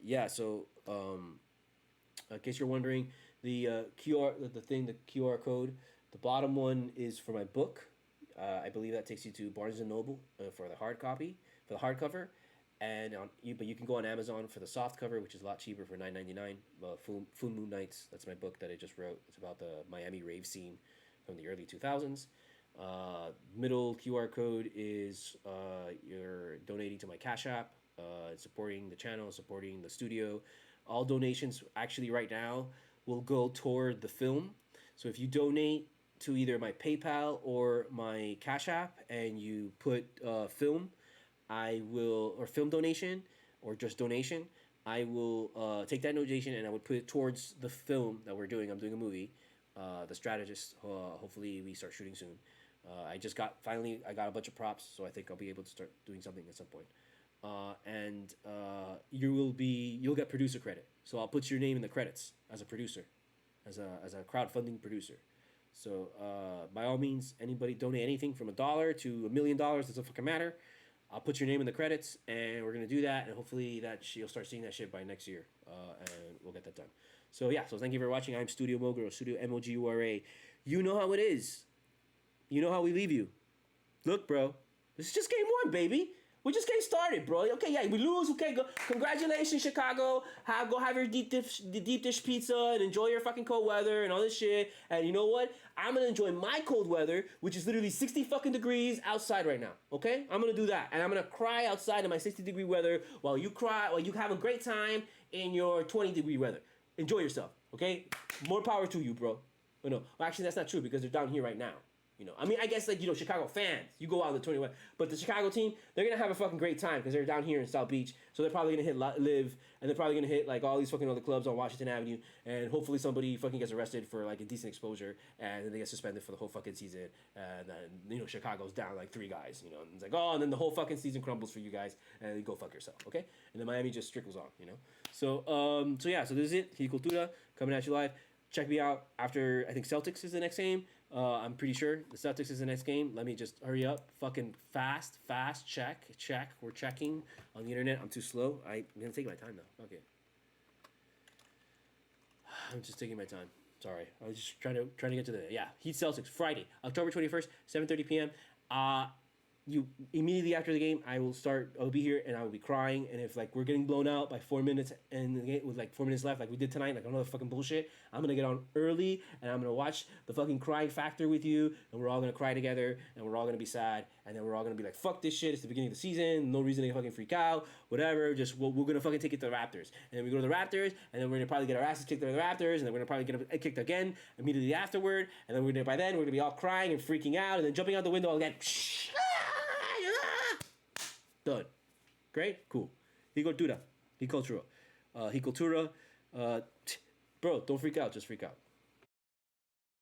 [SPEAKER 1] Yeah. So in case you're wondering. The QR code, the bottom one is for my book. I believe that takes you to Barnes and Noble for the hardcover, but you can go on Amazon for the soft cover, which is a lot cheaper for $9.99. Full Moon Nights, that's my book that I just wrote. It's about the Miami rave scene from the early 2000s. Middle QR code is you're donating to my Cash App, supporting the channel, supporting the studio. All donations actually right now will go toward the film. So if you donate to either my PayPal or my Cash App and you put film, or film donation or just donation, I will take that donation and I would put it towards the film that we're doing. I'm doing a movie, The Strategist. Hopefully we start shooting soon. I got a bunch of props, so I think I'll be able to start doing something at some point. And you'll get producer credit. So I'll put your name in the credits as a producer, as a crowdfunding producer. So by all means, anybody donate anything from $1 to $1 million, doesn't fucking matter. I'll put your name in the credits, and we're gonna do that, and hopefully you'll start seeing that shit by next year, and we'll get that done. So yeah, so thank you for watching. I'm Studio Mogura, Studio Mogura. You know how it is. You know how we leave you. Look, bro, this is just game one, baby. We're just getting started, bro. Okay, yeah, we lose. Okay, go. Congratulations, Chicago. Go have your deep dish pizza and enjoy your fucking cold weather and all this shit. And you know what? I'm gonna enjoy my cold weather, which is literally 60 fucking degrees outside right now. Okay, I'm gonna do that, and I'm gonna cry outside in my 60-degree weather while you have a great time in your 20-degree weather. Enjoy yourself. Okay, more power to you, bro. No, actually, that's not true because they're down here right now. You know, I mean, I guess like, you know, Chicago fans, you go out on the 21, but the Chicago team, they're gonna have a fucking great time because they're down here in South Beach, so they're probably gonna hit Live, and they're probably gonna hit like all these fucking other clubs on Washington Avenue, and hopefully somebody fucking gets arrested for like a decent exposure, and then they get suspended for the whole fucking season, and then, you know, Chicago's down like 3 guys, you know, and it's like, oh, and then the whole fucking season crumbles for you guys, and you go fuck yourself, okay? And then Miami just trickles on, you know? So yeah, so this is it, HEAT CULTURA, coming at you live. Check me out after, I think Celtics is the next game. I'm pretty sure the Celtics is the next game. Let me just hurry up. Fucking fast, check. We're checking on the internet. I'm too slow. I'm going to take my time, though. Okay. I'm just taking my time. Sorry, I was just trying to get to the Heat Celtics Friday, October 21st, 7:30 p.m. You immediately after the game, I'll be here and I will be crying. And if like we're getting blown out by 4 minutes and the game with like 4 minutes left, like we did tonight, like another fucking bullshit, I'm gonna get on early and I'm gonna watch the fucking crying factor with you, and we're all gonna cry together and we're all gonna be sad, and then we're all gonna be like, fuck this shit, it's the beginning of the season, no reason to fucking freak out, whatever, just we're gonna fucking take it to the Raptors. And then we go to the Raptors, and then we're gonna probably get our asses kicked by the Raptors, and then we're gonna probably get kicked again immediately afterward, and then by then we're gonna be all crying and freaking out and then jumping out the window again. Done. Great? Cool. HEAT CULTURA. HEAT CULTURA. HEAT CULTURA. Bro, don't freak out. Just freak out.